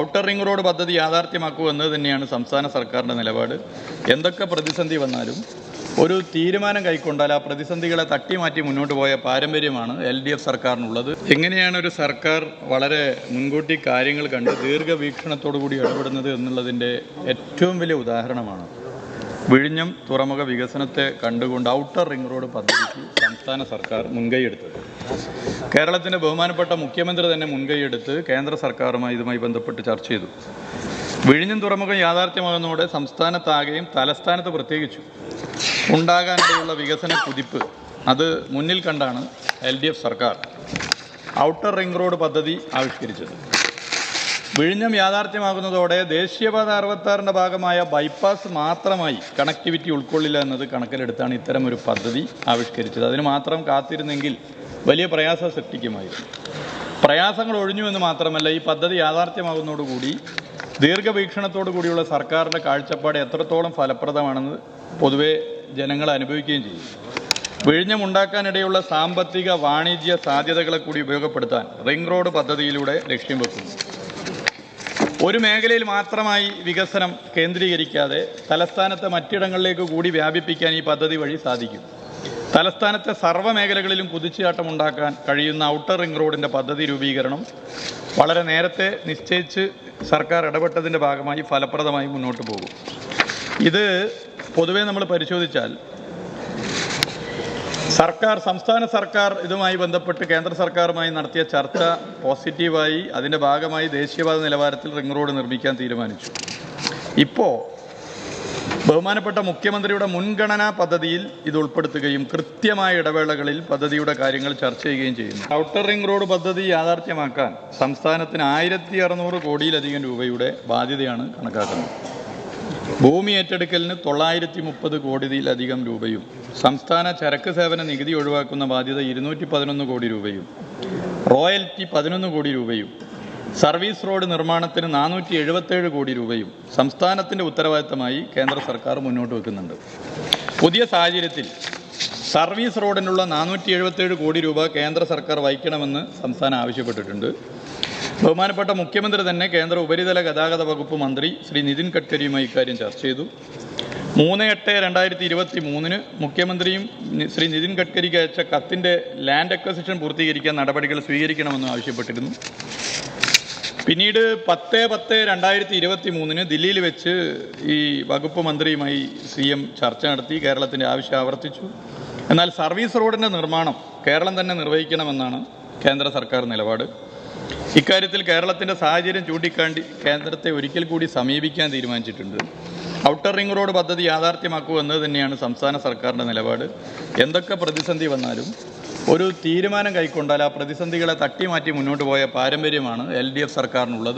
Outer ring road പദ്ധതി യാഥാർത്ഥ്യമാക്കുക എന്നത് തന്നെയാണ് സംസ്ഥാന സർക്കാരിൻ്റെ നിലപാട്. എന്തൊക്കെ പ്രതിസന്ധി വന്നാലും ഒരു തീരുമാനം കൈക്കൊണ്ടാൽ ആ പ്രതിസന്ധികളെ തട്ടിമാറ്റി മുന്നോട്ട് പോയ പാരമ്പര്യമാണ് LDF സർക്കാരിനുള്ളത്. എങ്ങനെയാണ് ഒരു സർക്കാർ വളരെ മുൻകൂട്ടി കാര്യങ്ങൾ കണ്ട് ദീർഘവീക്ഷണത്തോടു കൂടി ഇടപെടുന്നത് എന്നുള്ളതിൻ്റെ ഏറ്റവും വലിയ ഉദാഹരണമാണ് വിഴിഞ്ഞം തുറമുഖ വികസനത്തെ കണ്ടുകൊണ്ട് ഔട്ടർ റിംഗ് റോഡ് പദ്ധതിക്ക് സംസ്ഥാന സർക്കാർ മുൻകൈയെടുത്തത്. കേരളത്തിൻ്റെ ബഹുമാനപ്പെട്ട മുഖ്യമന്ത്രി തന്നെ മുൻകൈയെടുത്ത് കേന്ദ്ര സർക്കാരുമായി ഇതുമായി ബന്ധപ്പെട്ട് ചർച്ച ചെയ്തു. വിഴിഞ്ഞം തുറമുഖം യാഥാർത്ഥ്യമാകുന്നതോടെ സംസ്ഥാനത്താകെയും തലസ്ഥാനത്ത് പ്രത്യേകിച്ചു ഉണ്ടാകാനിടയുള്ള വികസന കുതിപ്പ് അത് മുന്നിൽ കണ്ടാണ് LDF സർക്കാർ ഔട്ടർ റിംഗ് റോഡ് പദ്ധതി ആവിഷ്കരിച്ചത്. വിഴിഞ്ഞം യാഥാർത്ഥ്യമാകുന്നതോടെ ദേശീയപാത 66ൻ്റെ ഭാഗമായ ബൈപ്പാസ് മാത്രമായി കണക്ടിവിറ്റി ഉൾക്കൊള്ളില്ല എന്നത് കണക്കിലെടുത്താണ് ഇത്തരമൊരു പദ്ധതി ആവിഷ്കരിച്ചത്. അതിന് മാത്രം കാത്തിരുന്നെങ്കിൽ വലിയ പ്രയാസം സൃഷ്ടിക്കുമായിരുന്നു. പ്രയാസങ്ങൾ ഒഴിഞ്ഞു എന്ന് മാത്രമല്ല, ഈ പദ്ധതി യാഥാർത്ഥ്യമാകുന്നതോടുകൂടി ദീർഘവീക്ഷണത്തോടു കൂടിയുള്ള സർക്കാരിൻ്റെ കാഴ്ചപ്പാട് എത്രത്തോളം ഫലപ്രദമാണെന്ന് പൊതുവെ ജനങ്ങൾ അനുഭവിക്കുകയും ചെയ്യും. വിഴിഞ്ഞം ഉണ്ടാക്കാനിടയുള്ള സാമ്പത്തിക വാണിജ്യ സാധ്യതകളെ കൂടി ഉപയോഗപ്പെടുത്താൻ റിംഗ് റോഡ് പദ്ധതിയിലൂടെ ലക്ഷ്യം വെക്കുന്നു. ഒരു മേഖലയിൽ മാത്രമായി വികസനം കേന്ദ്രീകരിക്കാതെ തലസ്ഥാനത്തെ മറ്റിടങ്ങളിലേക്ക് കൂടി വ്യാപിപ്പിക്കാൻ ഈ പദ്ധതി വഴി സാധിക്കും. തലസ്ഥാനത്തെ സർവ്വ മേഖലകളിലും കുതിച്ചുചാട്ടം ഉണ്ടാക്കാൻ കഴിയുന്ന ഔട്ടർ റിംഗ് റോഡിൻ്റെ പദ്ധതി രൂപീകരണം വളരെ നേരത്തെ നിശ്ചയിച്ച് സർക്കാർ ഇടപെട്ടതിൻ്റെ ഭാഗമായി ഫലപ്രദമായി മുന്നോട്ട് പോകും. ഇത് പൊതുവെ നമ്മൾ പരിശോധിച്ചാൽ സംസ്ഥാന സർക്കാർ ഇതുമായി ബന്ധപ്പെട്ട് കേന്ദ്ര സർക്കാരുമായി നടത്തിയ ചർച്ച പോസിറ്റീവായി അതിൻ്റെ ഭാഗമായി ദേശീയപാത നിലവാരത്തിൽ റിംഗ് റോഡ് നിർമ്മിക്കാൻ തീരുമാനിച്ചു. ഇപ്പോൾ ബഹുമാനപ്പെട്ട മുഖ്യമന്ത്രിയുടെ മുൻഗണനാ പദ്ധതിയിൽ ഇത് ഉൾപ്പെടുത്തുകയും കൃത്യമായ ഇടവേളകളിൽ പദ്ധതിയുടെ കാര്യങ്ങൾ ചർച്ച ചെയ്യുകയും ചെയ്യുന്നു. ഔട്ടർ റിംഗ് റോഡ് പദ്ധതി യാഥാർത്ഥ്യമാക്കാൻ സംസ്ഥാനത്തിന് 1600 കോടിയിലധികം രൂപയുടെ ബാധ്യതയാണ് കണക്കാക്കുന്നത്. ഭൂമി ഏറ്റെടുക്കലിന് 930 കോടിയിലധികം രൂപയും സംസ്ഥാന ചരക്ക് സേവന നികുതി ഒഴിവാക്കുന്ന ബാധ്യത 211 കോടി രൂപയും റോയൽറ്റി 11 കോടി രൂപയും സർവീസ് റോഡ് നിർമ്മാണത്തിന് 477 കോടി രൂപയും സംസ്ഥാനത്തിൻ്റെ ഉത്തരവാദിത്തമായി കേന്ദ്ര സർക്കാർ മുന്നോട്ട് വെക്കുന്നുണ്ട്. പുതിയ സാഹചര്യത്തിൽ സർവീസ് റോഡിനുള്ള 477 കോടി രൂപ കേന്ദ്ര സർക്കാർ വഹിക്കണമെന്ന് സംസ്ഥാനം ആവശ്യപ്പെട്ടിട്ടുണ്ട്. ബഹുമാനപ്പെട്ട മുഖ്യമന്ത്രി തന്നെ കേന്ദ്ര ഉപരിതല ഗതാഗത വകുപ്പ് മന്ത്രി ശ്രീ നിതിൻ ഗഡ്കരിയുമായി ഇക്കാര്യം ചർച്ച ചെയ്തു. 3/8/2023 മുഖ്യമന്ത്രിയും ശ്രീ നിതിൻ ഗഡ്കരിക്ക് അയച്ച കത്തിൻ്റെ ലാൻഡ് അക്വസിഷൻ പൂർത്തീകരിക്കാൻ നടപടികൾ സ്വീകരിക്കണമെന്നും ആവശ്യപ്പെട്ടിരുന്നു. പിന്നീട് 10/10/2023 ദില്ലിയിൽ വെച്ച് ഈ വകുപ്പ് മന്ത്രിയുമായി CM ചർച്ച നടത്തി കേരളത്തിൻ്റെ ആവശ്യം ആവർത്തിച്ചു. എന്നാൽ സർവീസ് റോഡിൻ്റെ നിർമ്മാണം കേരളം തന്നെ നിർവഹിക്കണമെന്നാണ് കേന്ദ്ര സർക്കാർ നിലപാട്. ഇക്കാര്യത്തിൽ കേരളത്തിൻ്റെ സാഹചര്യം ചൂണ്ടിക്കാണ്ടി കേന്ദ്രത്തെ ഒരിക്കൽ കൂടി സമീപിക്കാൻ തീരുമാനിച്ചിട്ടുണ്ട്. ഔട്ടർ റിംഗ് റോഡ് പദ്ധതി യാഥാർത്ഥ്യമാക്കുക എന്നത് തന്നെയാണ് സംസ്ഥാന സർക്കാരിൻ്റെ നിലപാട്. എന്തൊക്കെ പ്രതിസന്ധി വന്നാലും ഒരു തീരുമാനം കൈക്കൊണ്ടാൽ ആ പ്രതിസന്ധികളെ തട്ടിമാറ്റി മുന്നോട്ട് പോയ പാരമ്പര്യമാണ് LDF സർക്കാരിനുള്ളത്.